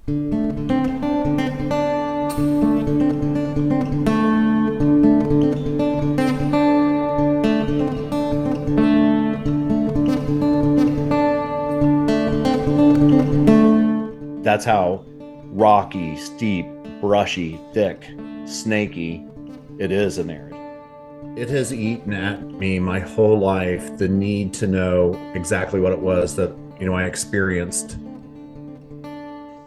That's how rocky, steep, brushy, thick, snaky it is in there. It has eaten at me my whole life, the need to know exactly what it was that, I experienced.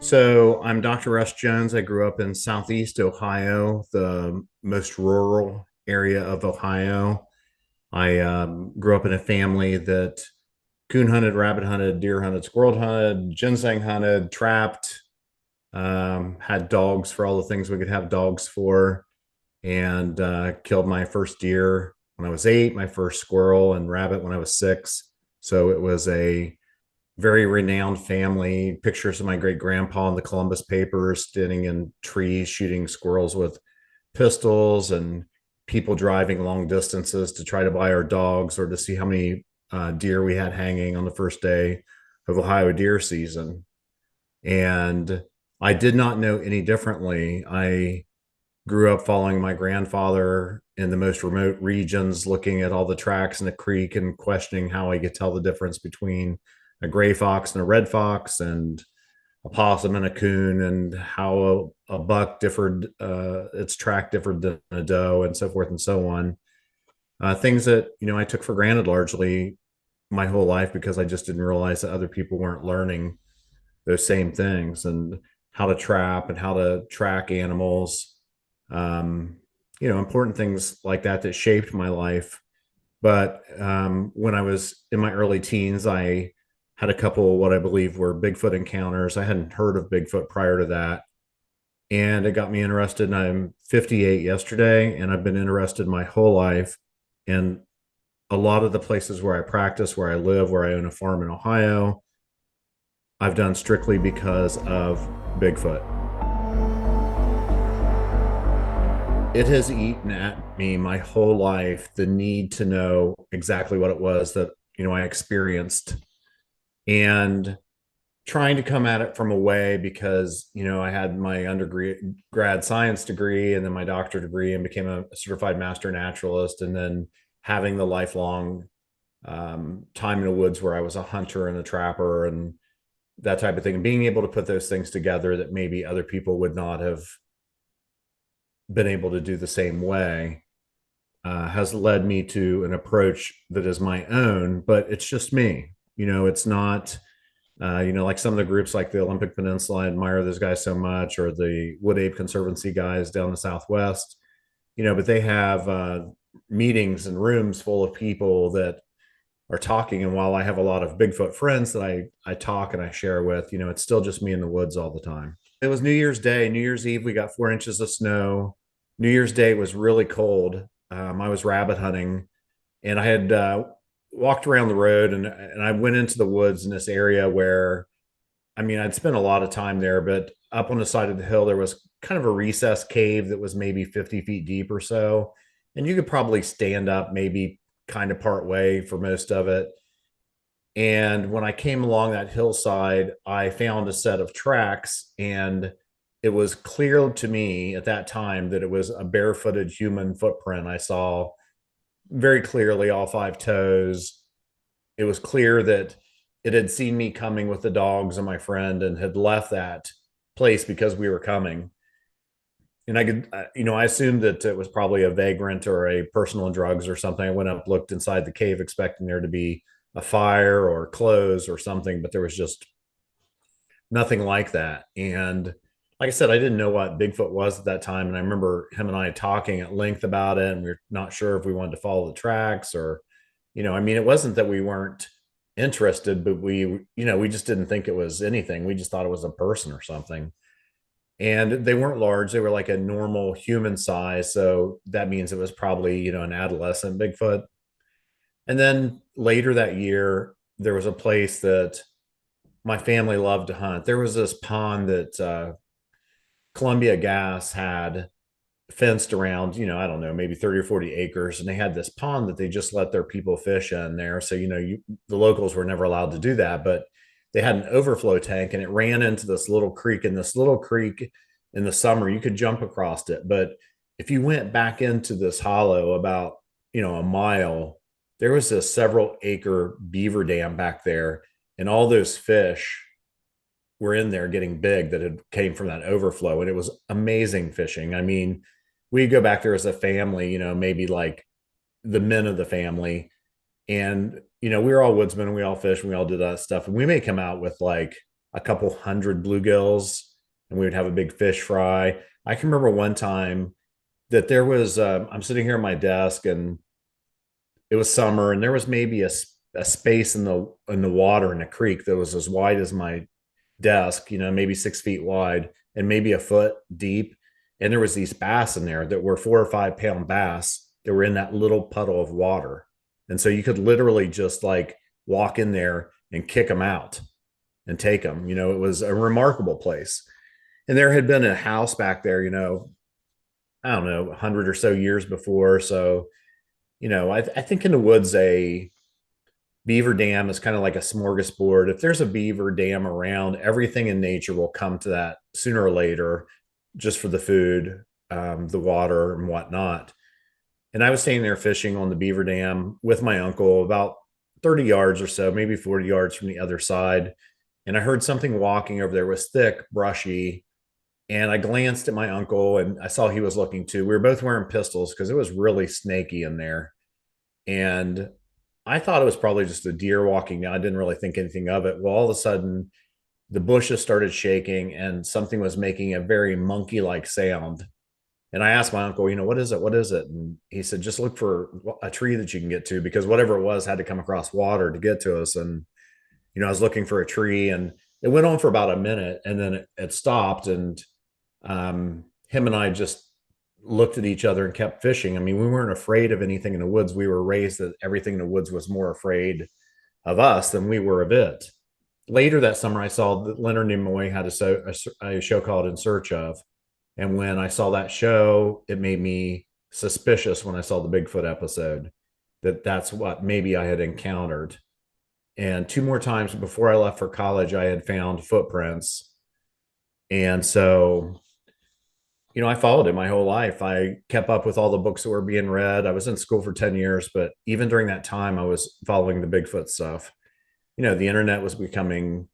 So I'm Dr. Russ Jones. I grew up in Southeast Ohio, the most rural area of Ohio. I grew up in a family that coon hunted, rabbit hunted, deer hunted, squirrel hunted, ginseng hunted, trapped, had dogs for all the things we could have dogs for, and killed my first deer when I was 8, my first squirrel and rabbit when I was 6. So it was a very renowned family. Pictures of my great grandpa in the Columbus papers standing in trees shooting squirrels with pistols, and people driving long distances to try to buy our dogs or to see how many deer we had hanging on the first day of Ohio deer season. And I did not know any differently. I grew up following my grandfather in the most remote regions, looking at all the tracks in the creek and questioning how I could tell the difference between a gray fox and a red fox, and a possum and a coon, and how a buck differed, its track differed than a doe, and so forth and so on. Things that, I took for granted largely my whole life because I just didn't realize that other people weren't learning those same things, and how to trap and how to track animals. Important things like that that shaped my life. But when I was in my early teens, I had a couple what I believe were Bigfoot encounters. I hadn't heard of Bigfoot prior to that, and it got me interested. And I'm 58 yesterday, and I've been interested my whole life. And a lot of the places where I practice, where I live, where I own a farm in Ohio, I've done strictly because of Bigfoot. It has eaten at me my whole life, the need to know exactly what it was that, I experienced, and trying to come at it from a way because, I had my undergrad science degree and then my doctorate degree and became a certified master naturalist. And then having the lifelong time in the woods where I was a hunter and a trapper and that type of thing, and being able to put those things together that maybe other people would not have been able to do the same way, has led me to an approach that is my own, but it's just me. It's not, like some of the groups like the Olympic Peninsula. I admire those guys so much, or the Wood Ape Conservancy guys down the Southwest, but they have meetings and rooms full of people that are talking. And while I have a lot of Bigfoot friends that I talk and I share with, it's still just me in the woods all the time. It was New Year's Day, New Year's Eve, we got 4 inches of snow. New Year's Day was really cold. I was rabbit hunting, and I had walked around the road, and I went into the woods in this area where, I'd spent a lot of time there, but up on the side of the hill, there was kind of a recessed cave that was maybe 50 feet deep or so. And you could probably stand up maybe kind of part way for most of it. And when I came along that hillside, I found a set of tracks, and it was clear to me at that time that it was a barefooted human footprint. I saw very clearly all 5 toes. It was clear that it had seen me coming with the dogs and my friend and had left that place because we were coming. And I could, I assumed that it was probably a vagrant or a person on drugs or something. I went up, looked inside the cave, expecting there to be a fire or clothes or something, but there was just nothing like that. And like I said, I didn't know what Bigfoot was at that time. And I remember him and I talking at length about it. And we are not sure if we wanted to follow the tracks or, it wasn't that we weren't interested, but we just didn't think it was anything. We just thought it was a person or something. And they weren't large. They were like a normal human size. So that means it was probably, an adolescent Bigfoot. And then later that year, there was a place that my family loved to hunt. There was this pond that Columbia Gas had fenced around, I don't know, maybe 30 or 40 acres. And they had this pond that they just let their people fish in there. So, the locals were never allowed to do that. But they had an overflow tank and it ran into this little creek. And this little creek in the summer, you could jump across it. But if you went back into this hollow about, a mile, there was a several acre beaver dam back there. And all those fish were in there getting big that had came from that overflow. And it was amazing fishing. I mean, we go back there as a family, maybe like the men of the family. And, we were all woodsmen and we all fish and we all did that stuff. And we may come out with like a couple hundred bluegills and we would have a big fish fry. I can remember one time that there was, I'm sitting here at my desk and it was summer and there was maybe a space in the water in a creek that was as wide as my desk, maybe 6 feet wide and maybe a foot deep. And there was these bass in there that were 4 or 5 pound bass that were in that little puddle of water. And so you could literally just like walk in there and kick them out and take them. It was a remarkable place. And there had been a house back there, I don't know, 100 or so years before. So, I think in the woods, a beaver dam is kind of like a smorgasbord. If there's a beaver dam around, everything in nature will come to that sooner or later, just for the food, the water, and whatnot. And I was staying there fishing on the beaver dam with my uncle about 30 yards or so, maybe 40 yards from the other side. And I heard something walking over there. It was thick, brushy. And I glanced at my uncle and I saw he was looking too. We were both wearing pistols because it was really snaky in there. And I thought it was probably just a deer walking down. I didn't really think anything of it. Well, all of a sudden, the bushes started shaking and something was making a very monkey like sound. And I asked my uncle, what is it? What is it? And he said, just look for a tree that you can get to because whatever it was had to come across water to get to us. And, I was looking for a tree and it went on for about a minute and then it stopped. And him and I just looked at each other and kept fishing. I mean, we weren't afraid of anything in the woods. We were raised that everything in the woods was more afraid of us than we were of it. Later that summer, I saw that Leonard Nimoy had a show called In Search Of. And when I saw that show, it made me suspicious when I saw the Bigfoot episode that's what maybe I had encountered. And two more times before I left for college, I had found footprints. And so, I followed it my whole life. I kept up with all the books that were being read. I was in school for 10 years, but even during that time, I was following the Bigfoot stuff. The internet was becoming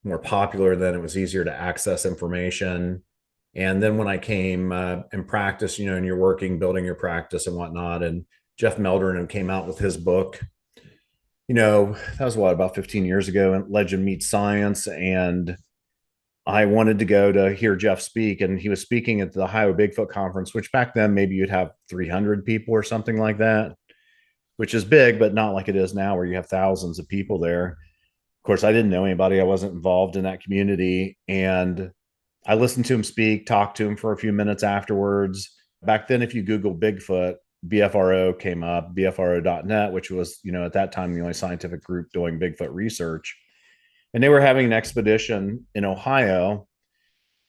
more popular then. It was easier to access information. And then when I came and practice, and you're working, building your practice and whatnot, and Jeff Meldrum came out with his book, that was about 15 years ago, and Legend Meets Science. And I wanted to go to hear Jeff speak, and he was speaking at the Ohio Bigfoot Conference, which back then maybe you'd have 300 people or something like that, which is big, but not like it is now where you have thousands of people there. Of course, I didn't know anybody. I wasn't involved in that community. And I listened to him speak, talked to him for a few minutes afterwards. Back then, if you Google Bigfoot, BFRO came up, BFRO.net, which was, at that time, the only scientific group doing Bigfoot research. And they were having an expedition in Ohio,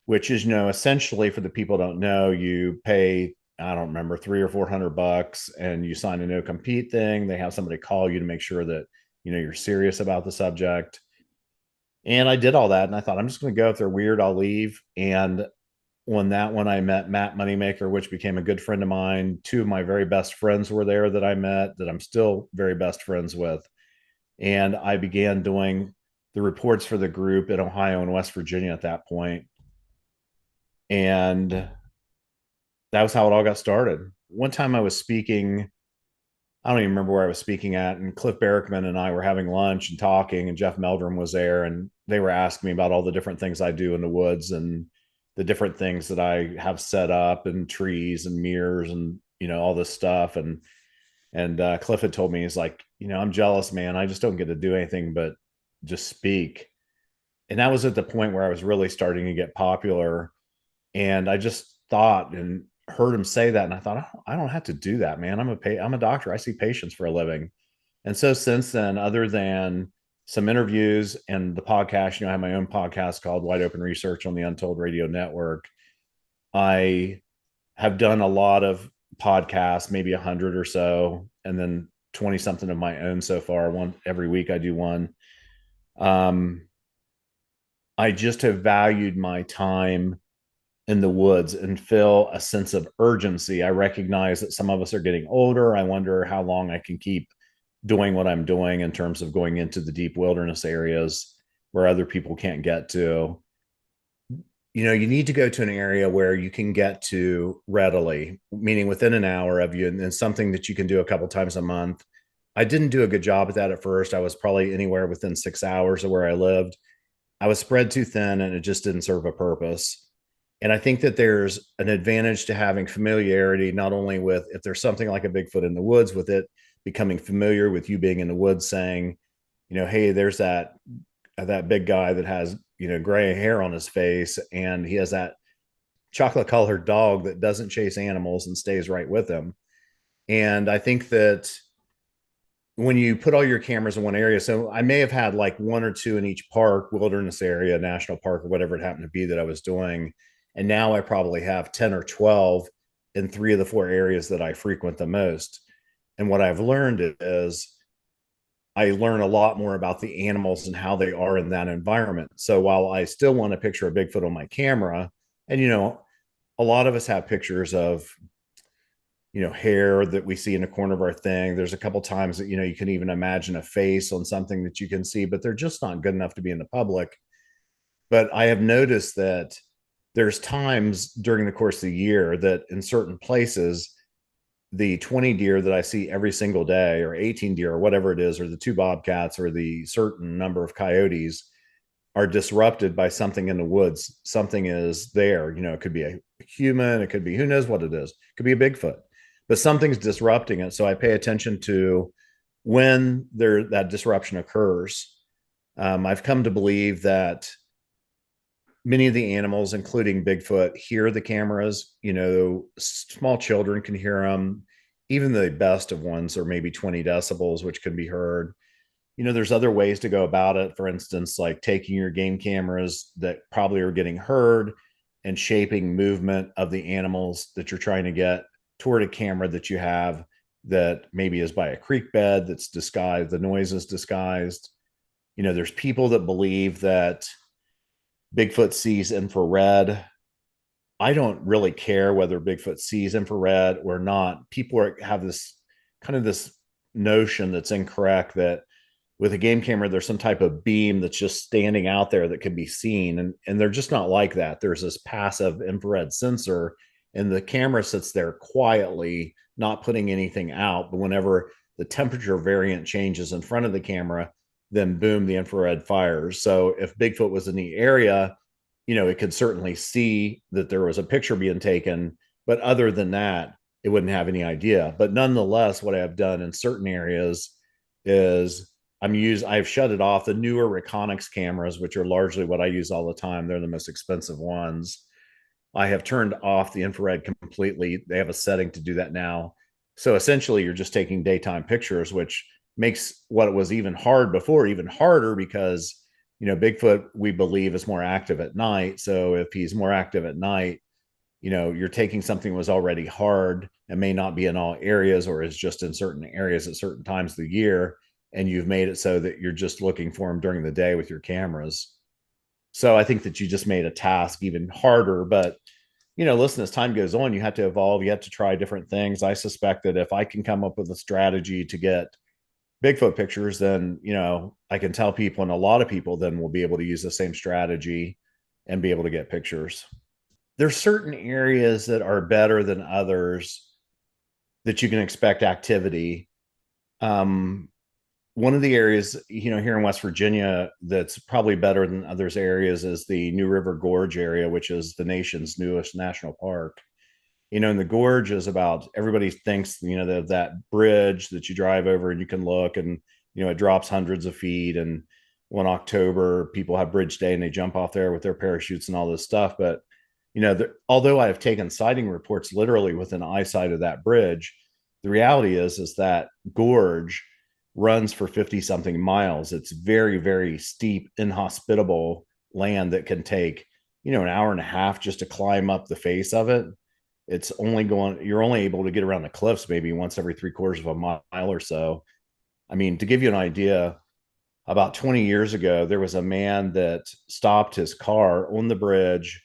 which is, essentially for the people who don't know, you pay, I don't remember, $300 or $400 and you sign a no compete thing. They have somebody call you to make sure that, you're serious about the subject. And I did all that. And I thought, I'm just going to go. If they're weird, I'll leave. And when I met Matt Moneymaker, which became a good friend of mine. Two of my very best friends were there that I met that I'm still very best friends with. And I began doing the reports for the group in Ohio and West Virginia at that point. And that was how it all got started. One time I was speaking, I don't even remember where I was speaking at, and Cliff Barrickman and I were having lunch and talking, and Jeff Meldrum was there, and they were asking me about all the different things I do in the woods and the different things that I have set up and trees and mirrors and, all this stuff. And Cliff had told me, he's like, I'm jealous, man. I just don't get to do anything but just speak. And that was at the point where I was really starting to get popular. And I just thought and heard him say that. And I thought, I don't have to do that, man. I'm a doctor. I see patients for a living. And so since then, other than some interviews and the podcast, I have my own podcast called Wide Open Research on the Untold Radio Network. I have done a lot of podcasts, maybe 100 or so, and then 20 something of my own so far. One every week I do one. I just have valued my time in the woods and feel a sense of urgency. I recognize that some of us are getting older. I wonder how long I can keep doing what I'm doing in terms of going into the deep wilderness areas where other people can't get to. You need to go to an area where you can get to readily, meaning within an hour of you, and something that you can do a couple times a month. I didn't do a good job at that at first. I was probably anywhere within 6 hours of where I lived. I was spread too thin and it just didn't serve a purpose. And I think that there's an advantage to having familiarity, not only with if there's something like a Bigfoot in the woods, with it becoming familiar with you being in the woods, saying, hey, there's that big guy that has, gray hair on his face, and he has that chocolate colored dog that doesn't chase animals and stays right with him. And I think that when you put all your cameras in one area, so I may have had like one or two in each park, wilderness area, national park, or whatever it happened to be that I was doing. And now I probably have 10 or 12 in three of the four areas that I frequent the most. And what I've learned is I learn a lot more about the animals and how they are in that environment. So while I still want a picture of Bigfoot on my camera, and a lot of us have pictures of hair that we see in the corner of our thing. There's a couple times that you can even imagine a face on something that you can see, but they're just not good enough to be in the public. But I have noticed that there's times during the course of the year that in certain places, the 20 deer that I see every single day, or 18 deer, or whatever it is, or the two bobcats, or the certain number of coyotes, are disrupted by something in the woods. Something is there. It could be a human, it could be who knows what it is, it could be a Bigfoot, but something's disrupting it. So I pay attention to when that disruption occurs. I've come to believe that many of the animals, including Bigfoot, hear the cameras. Small children can hear them. Even the best of ones are maybe 20 decibels, which can be heard. There's other ways to go about it. For instance, like taking your game cameras that probably are getting heard and shaping movement of the animals that you're trying to get toward a camera that you have that maybe is by a creek bed that's disguised, the noise is disguised. There's people that believe that Bigfoot sees infrared. I don't really care whether Bigfoot sees infrared or not. People have this kind of this notion that's incorrect that with a game camera, there's some type of beam that's just standing out there that can be seen. And they're just not like that. There's this passive infrared sensor, and the camera sits there quietly, not putting anything out. But whenever the temperature variant changes in front of the camera, then boom, the infrared fires. So if Bigfoot was in the area, it could certainly see that there was a picture being taken. But other than that, it wouldn't have any idea. But nonetheless, what I've done in certain areas is I've shut it off. The newer Reconyx cameras, which are largely what I use all the time, they're the most expensive ones. I have turned off the infrared completely. They have a setting to do that now. So essentially, you're just taking daytime pictures, which makes what was even hard before even harder because, Bigfoot, we believe, is more active at night. So if he's more active at night, you're taking something that was already hard and may not be in all areas or is just in certain areas at certain times of the year. And you've made it so that you're just looking for them during the day with your cameras. So I think that you just made a task even harder. But, listen, as time goes on, you have to evolve. You have to try different things. I suspect that if I can come up with a strategy to get Bigfoot pictures, then, I can tell people, and a lot of people then will be able to use the same strategy and be able to get pictures. There's certain areas that are better than others that you can expect activity. One of the areas, here in West Virginia that's probably better than others areas is the New River Gorge area, which is the nation's newest national park. And the gorge is about, everybody thinks, that bridge that you drive over and you can look and, it drops hundreds of feet. And one October, people have bridge day and they jump off there with their parachutes and all this stuff. But, although I have taken sighting reports literally within eyesight of that bridge, the reality is that gorge runs for 50 something miles. It's very, very steep, inhospitable land that can take, an hour and a half just to climb up the face of it. You're only able to get around the cliffs maybe once every 3/4 of a mile or so. I mean, to give you an idea, about 20 years ago, there was a man that stopped his car on the bridge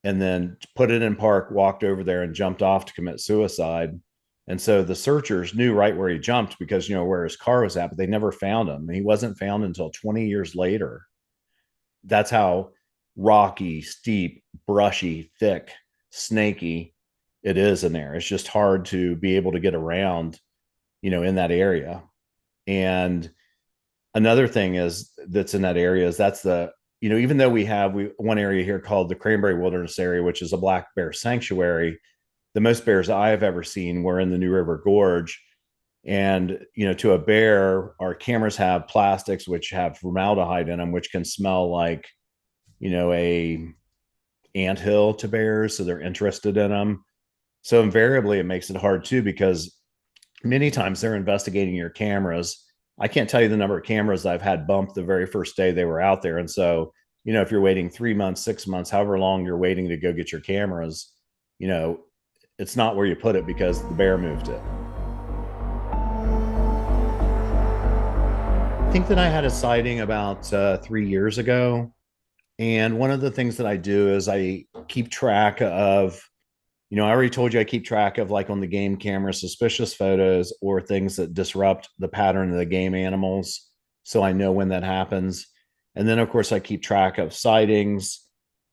and then put it in park, walked over there and jumped off to commit suicide. And so the searchers knew right where he jumped because, where his car was at, but they never found him. He wasn't found until 20 years later. That's how rocky, steep, brushy, thick, snaky it is in there. It's just hard to be able to get around, in that area. And another thing is that's in that area is that's the, even though we have one area here called the Cranberry Wilderness Area, which is a black bear sanctuary, the most bears I have ever seen were in the New River Gorge. And, to a bear, our cameras have plastics which have formaldehyde in them, which can smell like, a anthill to bears. So they're interested in them. So invariably, it makes it hard too, because many times they're investigating your cameras. I can't tell you the number of cameras I've had bumped the very first day they were out there. And so, if you're waiting 3 months, 6 months, however long you're waiting to go get your cameras, it's not where you put it because the bear moved it. I think that I had a sighting about 3 years ago. And one of the things that I do is I keep track of, I already told you I keep track of, like, on the game camera, suspicious photos or things that disrupt the pattern of the game animals. So I know when that happens. And then, of course, I keep track of sightings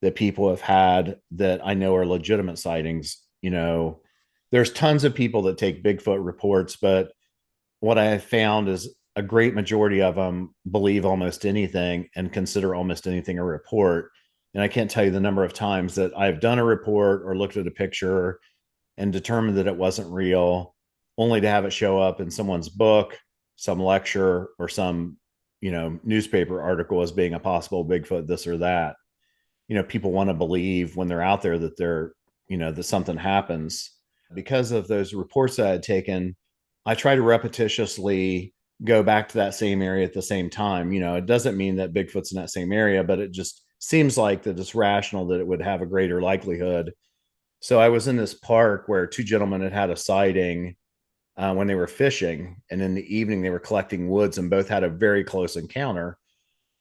that people have had that I know are legitimate sightings. There's tons of people that take Bigfoot reports, but what I have found is a great majority of them believe almost anything and consider almost anything a report. And I can't tell you the number of times that I've done a report or looked at a picture and determined that it wasn't real, only to have it show up in someone's book, some lecture, or some, newspaper article as being a possible Bigfoot, this or that. People want to believe when they're out there that that something happens. Because of those reports that I had taken, I try to repetitiously go back to that same area at the same time. It doesn't mean that Bigfoot's in that same area, but it just seems like that it's rational that it would have a greater likelihood. So I was in this park where two gentlemen had a sighting when they were fishing, and in the evening they were collecting woods, and both had a very close encounter.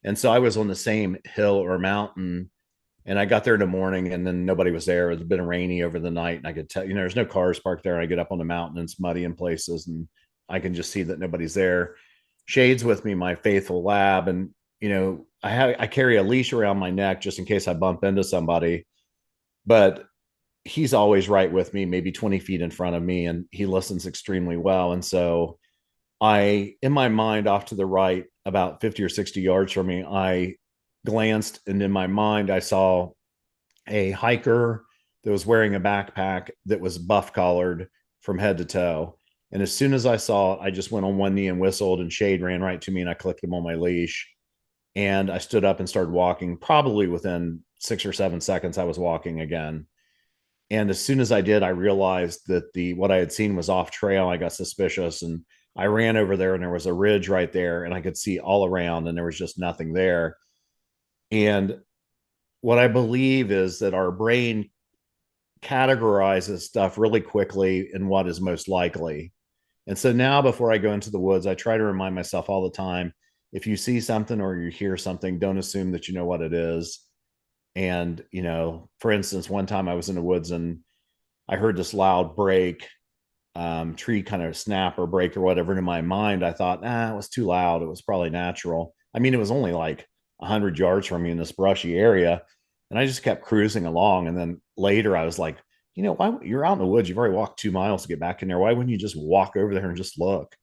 And so I was on the same hill or mountain, and I got there in the morning, and then nobody was there. It had been rainy over the night, and I could tell, there's no cars parked there. And I get up on the mountain, and it's muddy in places, and I can just see that nobody's there. Shade's with me, my faithful lab, and I carry a leash around my neck just in case I bump into somebody. But he's always right with me, maybe 20 feet in front of me, and he listens extremely well. And so in my mind, off to the right, about 50 or 60 yards from me, I glanced, and in my mind, I saw a hiker that was wearing a backpack that was buff collared from head to toe. And as soon as I saw it, I just went on one knee and whistled, and Shade ran right to me, and I clicked him on my leash. And I stood up and started walking. Probably within 6 or 7 seconds, I was walking again. And as soon as I did, I realized that what I had seen was off trail. I got suspicious, and I ran over there, and there was a ridge right there, and I could see all around, and there was just nothing there. And what I believe is that our brain categorizes stuff really quickly in what is most likely. And so now, before I go into the woods, I try to remind myself all the time, if you see something or you hear something, don't assume that you know what it is. And, for instance, one time I was in the woods and I heard this loud break, tree kind of snap or break or whatever. And in my mind, I thought, it was too loud. It was probably natural. I mean, it was only like 100 yards from me in this brushy area. And I just kept cruising along. And then later I was like, why, you're out in the woods, you've already walked 2 miles to get back in there. Why wouldn't you just walk over there and just look?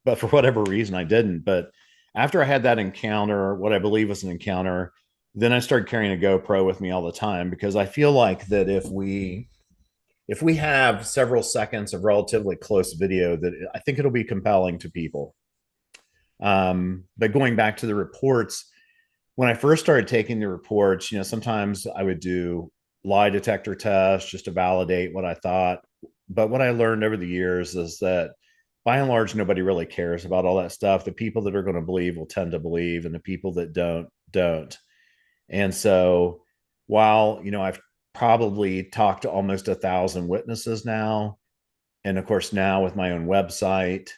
But for whatever reason, I didn't. But after I had that encounter, what I believe was an encounter, then I started carrying a GoPro with me all the time, because I feel like that if we have several seconds of relatively close video, that I think it'll be compelling to people. But going back to the reports, when I first started taking the reports, sometimes I would do lie detector tests just to validate what I thought. But what I learned over the years is that by and large, nobody really cares about all that stuff. The people that are going to believe will tend to believe, and the people that don't. And so while, I've probably talked to almost 1,000 witnesses now, and of course now with my own website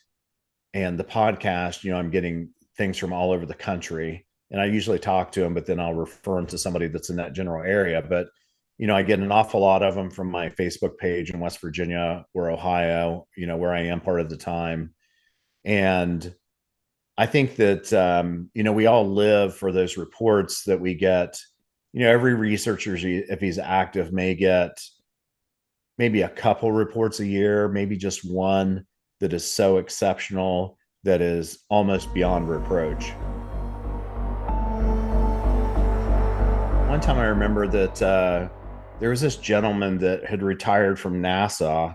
and the podcast, I'm getting things from all over the country. And I usually talk to them, but then I'll refer them to somebody that's in that general area. But, I get an awful lot of them from my Facebook page in West Virginia or Ohio, where I am part of the time. And I think that, we all live for those reports that we get. Every researcher, if he's active, may get maybe a couple reports a year, maybe just one that is so exceptional that is almost beyond reproach. One time I remember that there was this gentleman that had retired from NASA,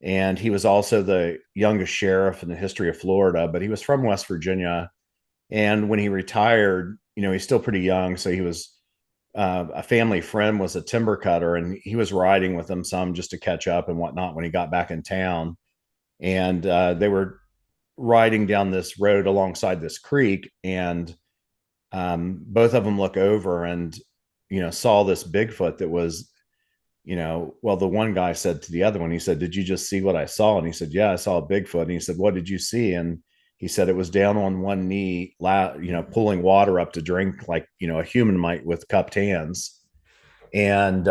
and he was also the youngest sheriff in the history of Florida, but he was from West Virginia. And when he retired, he's still pretty young. So he was a family friend was a timber cutter, and he was riding with them some just to catch up and whatnot when he got back in town. And they were riding down this road alongside this creek, and both of them look over and saw this Bigfoot that was, well, the one guy said to the other one, he said, "Did you just see what I saw?" And he said, "Yeah, I saw a Bigfoot." And he said, "What did you see?" And he said it was down on one knee, pulling water up to drink like, a human might with cupped hands. And,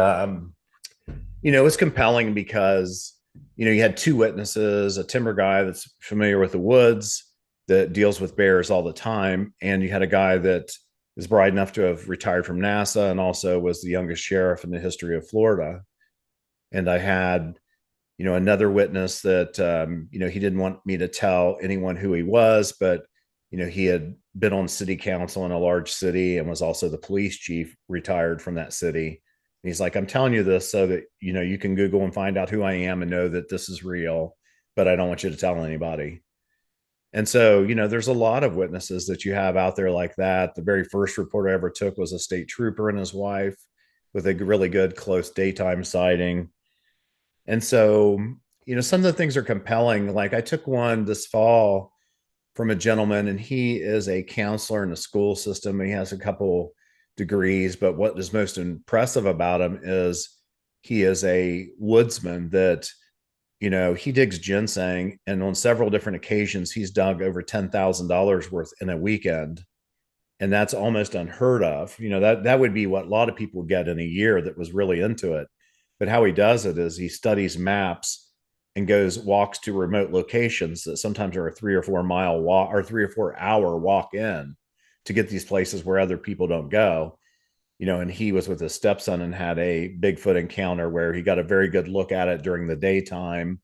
it was compelling because, you had two witnesses, a timber guy that's familiar with the woods that deals with bears all the time. And you had a guy that is bright enough to have retired from NASA and also was the youngest sheriff in the history of Florida. And I had, another witness that, he didn't want me to tell anyone who he was, but, he had been on city council in a large city and was also the police chief, retired from that city. And he's like, "I'm telling you this so that, you can Google and find out who I am and know that this is real, but I don't want you to tell anybody." And so, there's a lot of witnesses that you have out there like that. The very first report I ever took was a state trooper and his wife with a really good close daytime sighting. And so, some of the things are compelling. Like I took one this fall from a gentleman, and he is a counselor in the school system. And he has a couple degrees, but what is most impressive about him is he is a woodsman that, he digs ginseng, and on several different occasions, he's dug over $10,000 worth in a weekend. And that's almost unheard of. That would be what a lot of people get in a year that was really into it. But how he does it is he studies maps and walks to remote locations that sometimes are a 3 or 4 mile walk or 3 or 4 hour walk in to get these places where other people don't go. And he was with his stepson and had a Bigfoot encounter where he got a very good look at it during the daytime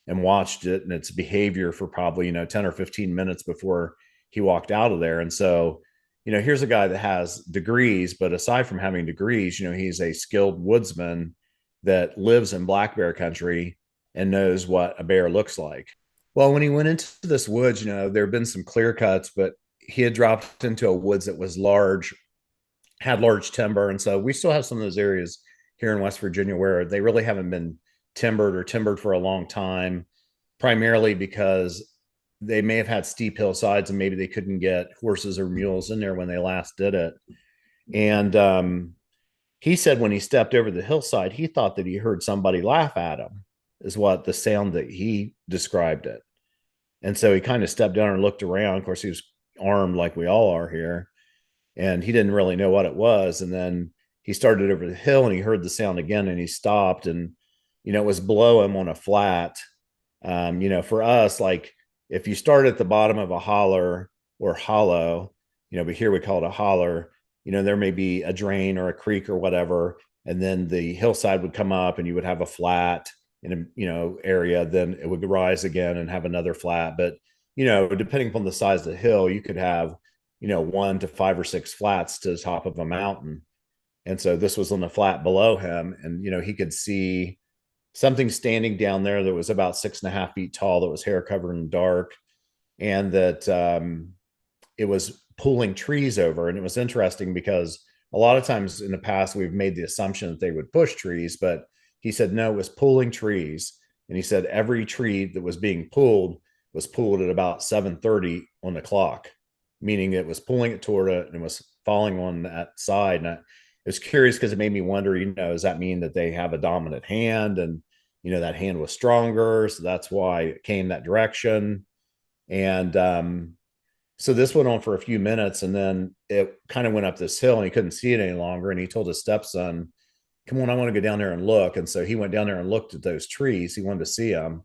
and watched it and its behavior for probably, 10 or 15 minutes before he walked out of there. And so, here's a guy that has degrees, but aside from having degrees, he's a skilled woodsman that lives in black bear country and knows what a bear looks like. Well, when he went into this woods, there have been some clear cuts, but he had dropped into a woods that was large, had large timber. And so we still have some of those areas here in West Virginia where they really haven't been timbered for a long time, primarily because they may have had steep hillsides and maybe they couldn't get horses or mules in there when they last did it. And he said when he stepped over the hillside, he thought that he heard somebody laugh at him, is what the sound that he described it. And so he kind of stepped down and looked around. Of course, he was armed like we all are here, and he didn't really know what it was. And then he started over the hill and he heard the sound again, and he stopped, and it was below him on a flat. For us, like if you start at the bottom of a holler or hollow, but here we call it a holler, there may be a drain or a creek or whatever, and then the hillside would come up and you would have a flat in a area, then it would rise again and have another flat. But depending upon the size of the hill, you could have 1 to 5 or 6 flats to the top of a mountain. And so this was on the flat below him, and he could see something standing down there that was about 6.5 feet tall, that was hair covered in dark, and that it was pulling trees over. And it was interesting because a lot of times in the past we've made the assumption that they would push trees, but he said no, it was pulling trees. And he said every tree that was being pulled was pulled at about 7:30 on the clock, meaning it was pulling it toward it and it was falling on that side. And I was curious because it made me wonder, does that mean that they have a dominant hand, and that hand was stronger, so that's why it came that direction? And So this went on for a few minutes, and then it kind of went up this hill and he couldn't see it any longer. And he told his stepson, come on, I want to go down there and look. And so he went down there and looked at those trees. He wanted to see them.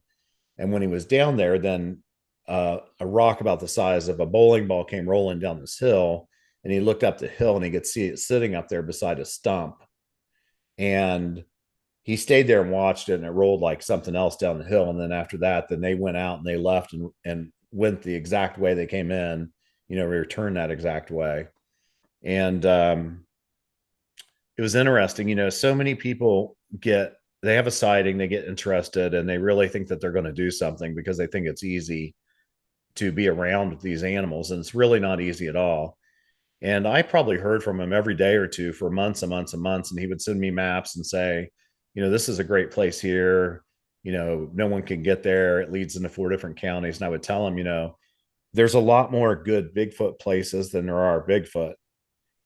And when he was down there, then a rock about the size of a bowling ball came rolling down this hill. And he looked up the hill and he could see it sitting up there beside a stump. And he stayed there and watched it, and it rolled like something else down the hill. And then after that, then they went out and they left and went the exact way they came in, returned that exact way. And it was interesting, so many people they have a sighting, they get interested, and they really think that they're going to do something because they think it's easy to be around these animals. And it's really not easy at all. And I probably heard from him every day or two for months and months and months. And he would send me maps and say, this is a great place here. No one can get there. It leads into 4 different counties. And I would tell him, there's a lot more good Bigfoot places than there are Bigfoot.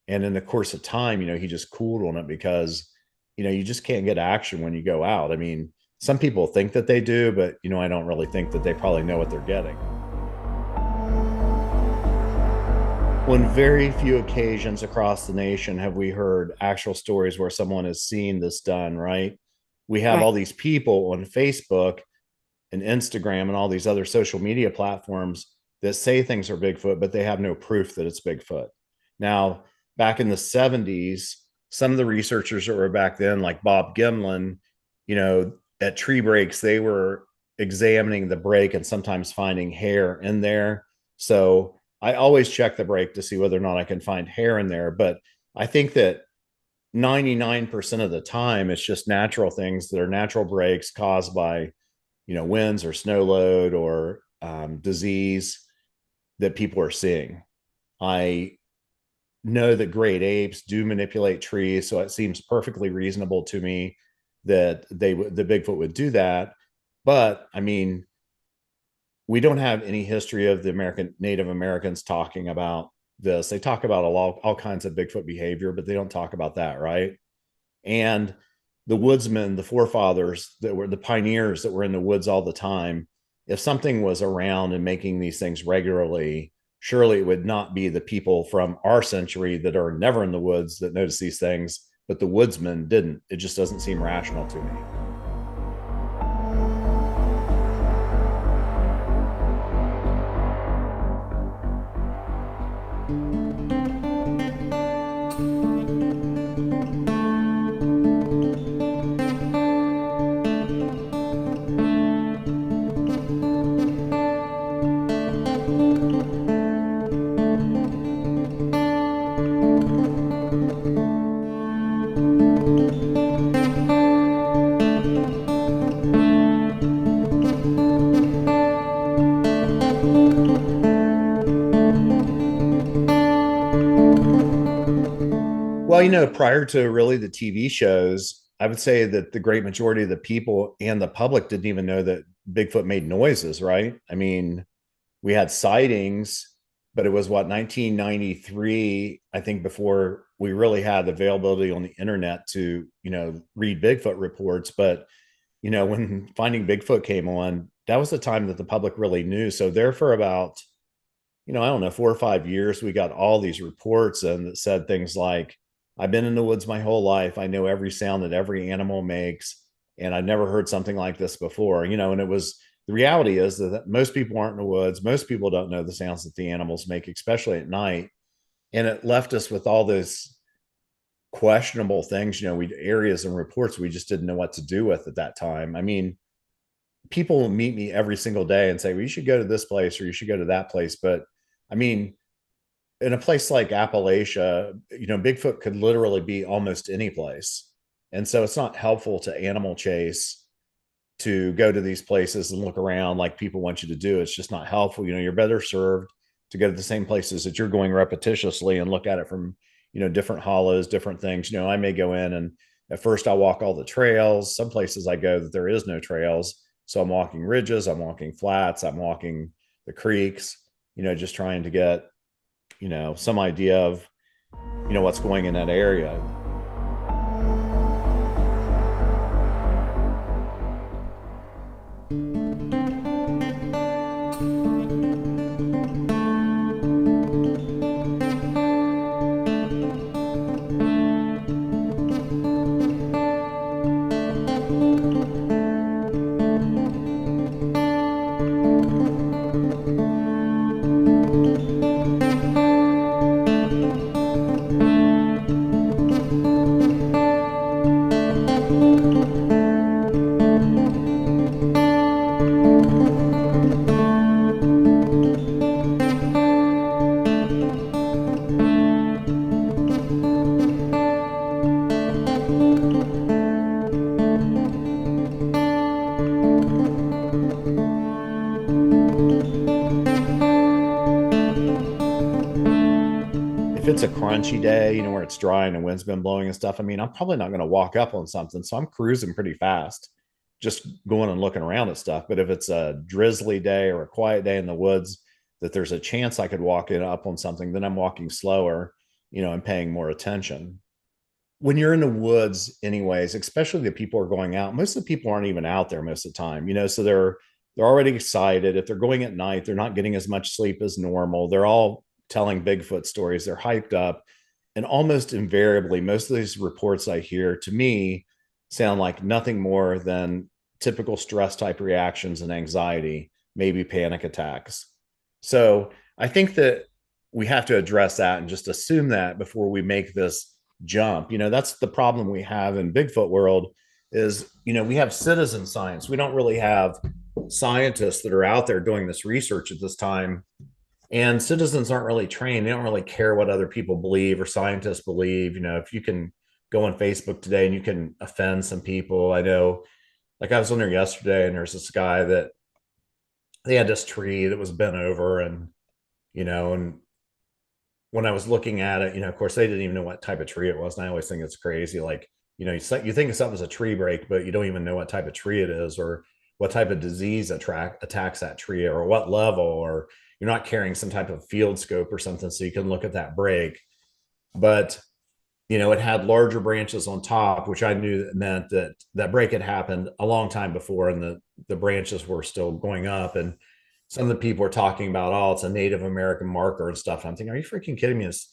And in the course of time, he just cooled on it because, you just can't get action when you go out. I mean, some people think that they do, but, I don't really think that they probably know what they're getting. On very few occasions across the nation have we heard actual stories where someone has seen this done, right? We have all these people on Facebook and Instagram and all these other social media platforms that say things are Bigfoot, but they have no proof that it's Bigfoot. Now, back in the 70s, some of the researchers that were back then, like Bob Gimlin, at tree breaks, they were examining the break and sometimes finding hair in there. So I always check the break to see whether or not I can find hair in there. But I think that 99% of the time, it's just natural things that are natural breaks caused by, winds or snow load or disease that people are seeing. I know that great apes do manipulate trees, so it seems perfectly reasonable to me that the Bigfoot would do that. But I mean, we don't have any history of the Native Americans talking about this. They talk about all kinds of Bigfoot behavior, but they don't talk about that, right? And the woodsmen, the forefathers that were the pioneers that were in the woods all the time, if something was around and making these things regularly, surely it would not be the people from our century that are never in the woods that notice these things, but the woodsmen didn't. It just doesn't seem rational to me. Well, prior to really the TV shows, I would say that the great majority of the people and the public didn't even know that Bigfoot made noises, right? I mean, we had sightings, but it was 1993, I think, before we really had availability on the internet to, read Bigfoot reports. But, when Finding Bigfoot came on, that was the time that the public really knew. So there for about, I don't know, 4 or 5 years, we got all these reports and that said things like, I've been in the woods my whole life. I know every sound that every animal makes, and I've never heard something like this before. And it was, the reality is that most people aren't in the woods. Most people don't know the sounds that the animals make, especially at night. And it left us with all this questionable things, areas and reports we just didn't know what to do with at that time. I mean, people meet me every single day and say, well, you should go to this place or you should go to that place. But I mean, in a place like Appalachia, Bigfoot could literally be almost any place. And so it's not helpful to animal chase to go to these places and look around like people want you to do. It's just not helpful. You're better served to go to the same places that you're going repetitiously and look at it from, different hollows, different things. I may go in and at first I'll walk all the trails. Some places I go that there is no trails. So I'm walking ridges, I'm walking flats, I'm walking the creeks, just trying to get, some idea of, what's going in that area. it's a crunchy day, where it's dry and the wind's been blowing and stuff, I mean, I'm probably not going to walk up on something. So I'm cruising pretty fast, just going and looking around at stuff. But if it's a drizzly day or a quiet day in the woods, that there's a chance I could walk it up on something, then I'm walking slower, and paying more attention. When you're in the woods, anyways, especially the people are going out, most of the people aren't even out there most of the time, so they're already excited. If they're going at night, they're not getting as much sleep as normal. They're all telling Bigfoot stories. They're hyped up. And almost invariably, most of these reports I hear to me sound like nothing more than typical stress type reactions and anxiety, maybe panic attacks. So I think that we have to address that and just assume that before we make this jump. That's the problem we have in Bigfoot world is, we have citizen science. We don't really have scientists that are out there doing this research at this time. And citizens aren't really trained. They don't really care what other people believe or scientists believe. If you can go on Facebook today and you can offend some people. I know, like I was on there yesterday and there's this guy that they had this tree that was bent over and when I was looking at it, of course they didn't even know what type of tree it was. And I always think it's crazy. Like, you think of something's a tree break, but you don't even know what type of tree it is or what type of disease attacks that tree or what level, or you're not carrying some type of field scope or something so you can look at that break. But, it had larger branches on top, which I knew that meant that that break had happened a long time before and the branches were still going up. And some of the people are talking about, oh, it's a Native American marker and stuff. I'm thinking, are you freaking kidding me? It's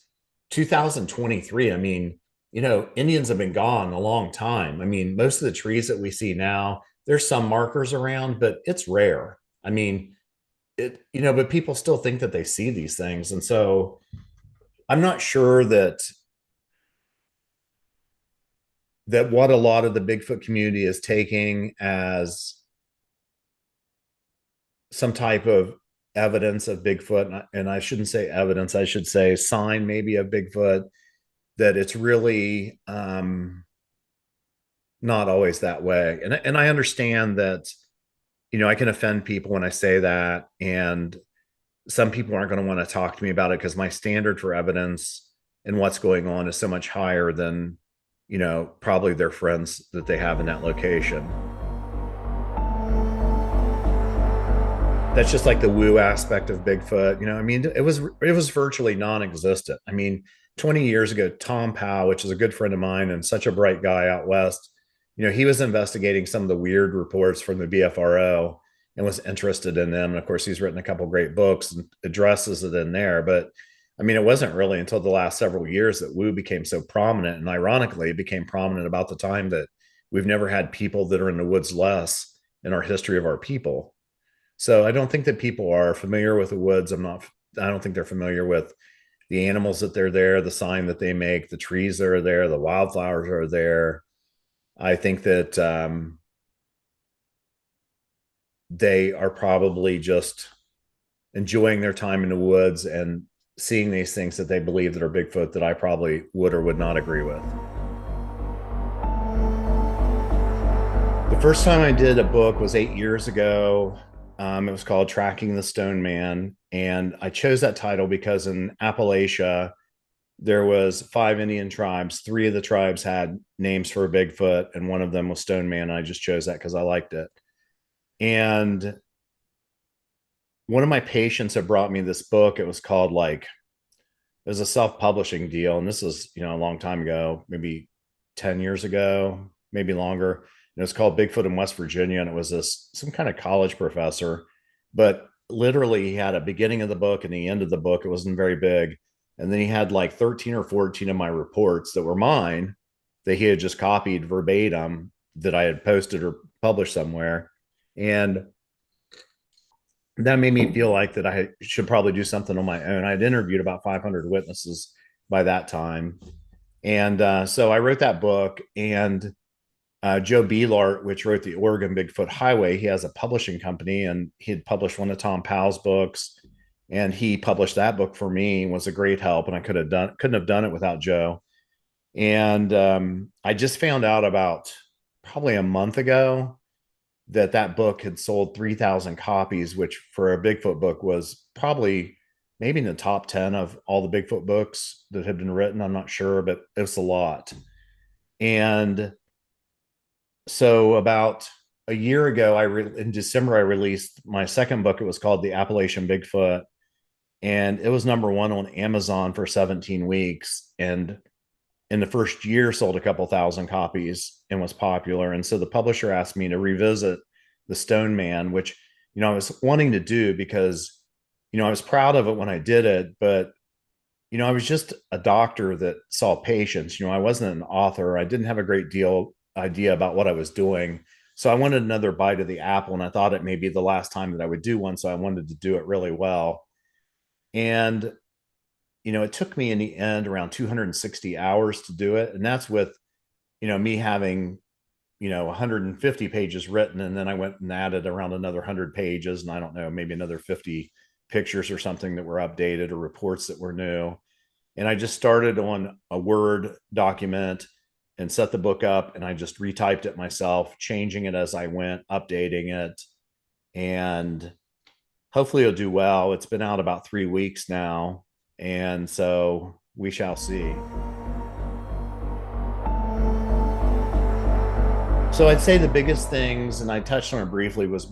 2023. I mean, Indians have been gone a long time. I mean, most of the trees that we see now, there's some markers around, but it's rare. I mean, but people still think that they see these things. And so I'm not sure that what a lot of the Bigfoot community is taking as some type of evidence of Bigfoot, and I shouldn't say evidence, I should say sign maybe of Bigfoot, that it's really not always that way. And I understand that, I can offend people when I say that, and some people aren't going to want to talk to me about it because my standard for evidence and what's going on is so much higher than, probably their friends that they have in that location. That's just like the woo aspect of Bigfoot. I mean, it was virtually non-existent. I mean, 20 years ago, Tom Powell, which is a good friend of mine and such a bright guy out west, he was investigating some of the weird reports from the BFRO and was interested in them. And of course, he's written a couple of great books and addresses it in there. But I mean, it wasn't really until the last several years that woo became so prominent. And ironically, it became prominent about the time that we've never had people that are in the woods less in our history of our people. So I don't think that people are familiar with the woods. I don't think they're familiar with the animals that they're there, the sign that they make, the trees that are there, the wildflowers are there. I think that they are probably just enjoying their time in the woods and seeing these things that they believe that are Bigfoot that I probably would or would not agree with. The first time I did a book was 8 years ago. It was called Tracking the Stone Man. And I chose that title because in Appalachia, there was 5 Indian tribes. 3 of the tribes had names for a Bigfoot, and one of them was Stone Man. I just chose that because I liked it. And one of my patients had brought me this book. It was called it was a self-publishing deal. And this was, a long time ago, maybe 10 years ago, maybe longer. And it was called Bigfoot in West Virginia. And it was some kind of college professor, but literally he had a beginning of the book and the end of the book. It wasn't very big. And then he had like 13 or 14 of my reports that were mine that he had just copied verbatim that I had posted or published somewhere. And that made me feel like that I should probably do something on my own. I had interviewed about 500 witnesses by that time. And so I wrote that book. And Joe Beelart, which wrote the Oregon Bigfoot Highway, he has a publishing company, and he had published one of Tom Powell's books. And he published that book for me, was a great help. And I couldn't have done it without Joe. And I just found out about probably a month ago that book had sold 3,000 copies, which for a Bigfoot book was probably maybe in the top 10 of all the Bigfoot books that have been written. I'm not sure, but it's a lot. And so about a year ago, in December, I released my second book. It was called The Appalachian Bigfoot, and it was number one on Amazon for 17 weeks. And in the first year, sold a couple thousand copies and was popular. And so the publisher asked me to revisit The Stone Man, which, I was wanting to do because, I was proud of it when I did it, but I was just a doctor that saw patients. I wasn't an author. I didn't have a great deal idea about what I was doing. So I wanted another bite of the apple, and I thought it may be the last time that I would do one. So I wanted to do it really well. And, it took me in the end around 260 hours to do it. And that's with, me having, 150 pages written. And then I went and added around another 100 pages. And I don't know, maybe another 50 pictures or something that were updated or reports that were new. And I just started on a Word document and set the book up, and I just retyped it myself, changing it as I went, updating it, and hopefully it'll do well. It's been out about 3 weeks now, and so we shall see. So I'd say the biggest things, and I touched on it briefly, was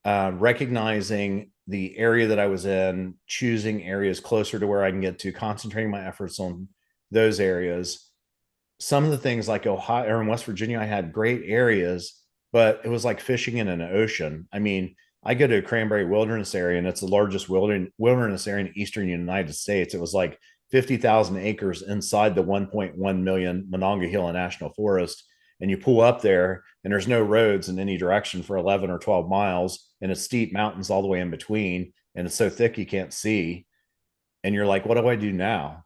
recognizing the area that I was in, choosing areas closer to where I can get to, concentrating my efforts on those areas. Some of the things like Ohio or in West Virginia, I had great areas, but it was like fishing in an ocean. I mean, I go to a Cranberry Wilderness area, and it's the largest wilderness area in the eastern United States. It was like 50,000 acres inside the 1.1 million Monongahela National Forest. And you pull up there, and there's no roads in any direction for 11 or 12 miles, and it's steep mountains all the way in between, and it's so thick you can't see. And you're like, what do I do now?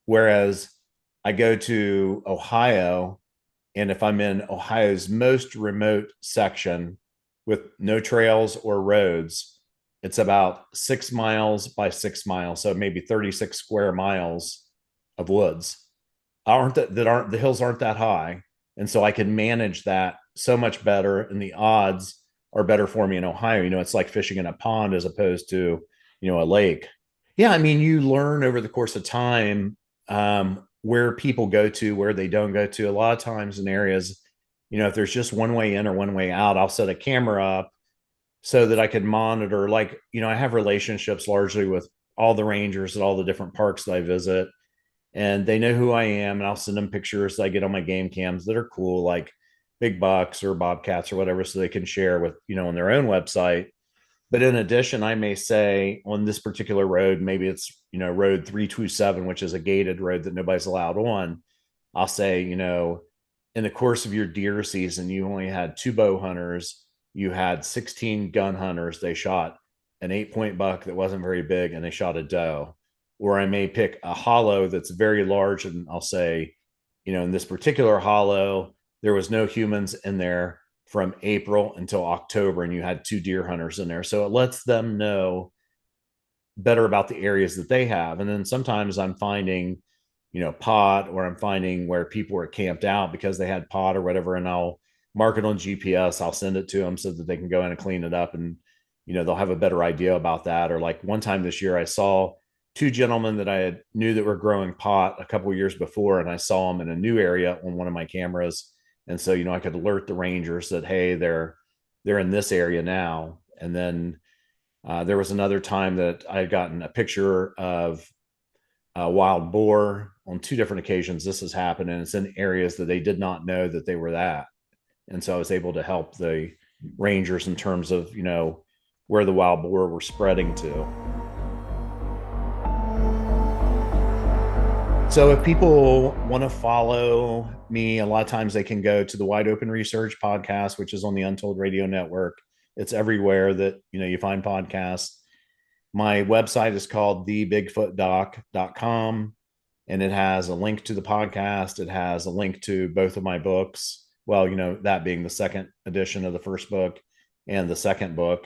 Whereas I go to Ohio, and if I'm in Ohio's most remote section with no trails or roads, it's about 6 miles by 6 miles, so maybe 36 square miles of woods. Aren't that aren't the hills aren't that high, and so I can manage that so much better, and the odds are better for me in Ohio. It's like fishing in a pond as opposed to a lake. Yeah, I mean, you learn over the course of time where people go to, where they don't go to. A lot of times in areas, if there's just one way in or one way out, I'll set a camera up so that I can monitor. Like, I have relationships largely with all the rangers at all the different parks that I visit, and they know who I am, and I'll send them pictures that I get on my game cams that are cool, like big bucks or bobcats or whatever, so they can share with, on their own website. But in addition, I may say on this particular road, maybe it's, road 327, which is a gated road that nobody's allowed on. I'll say, in the course of your deer season, you only had 2 bow hunters, you had 16 gun hunters. They shot an 8-point buck that wasn't very big, and they shot a doe. Or I may pick a hollow that's very large, and I'll say, in this particular hollow, there was no humans in there from April until October, and you had 2 deer hunters in there. So it lets them know better about the areas that they have. And then sometimes I'm finding, pot, or I'm finding where people were camped out because they had pot or whatever, and I'll mark it on GPS. I'll send it to them so that they can go in and clean it up, and they'll have a better idea about that. Or like one time this year, I saw 2 gentlemen that I knew that were growing pot a couple of years before, and I saw them in a new area on one of my cameras. And so, I could alert the rangers that, hey, they're in this area now. And then there was another time that I had gotten a picture of a wild boar on 2 different occasions. This has happened, and it's in areas that they did not know that they were that. And so I was able to help the rangers in terms of, where the wild boar were spreading to. So if people want to follow me, a lot of times they can go to the Wide Open Research podcast, which is on the Untold Radio Network. It's everywhere that you find podcasts. My website is called thebigfootdoc.com, and it has a link to the podcast. It has a link to both of my books. Well, that being the second edition of the first book and the second book.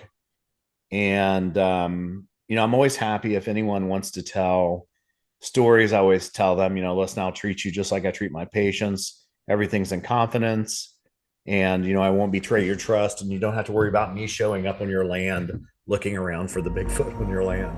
And I'm always happy if anyone wants to tell stories. I always tell them, listen, I'll treat you just like I treat my patients. Everything's in confidence, and I won't betray your trust, and you don't have to worry about me showing up on your land looking around for the Bigfoot on your land.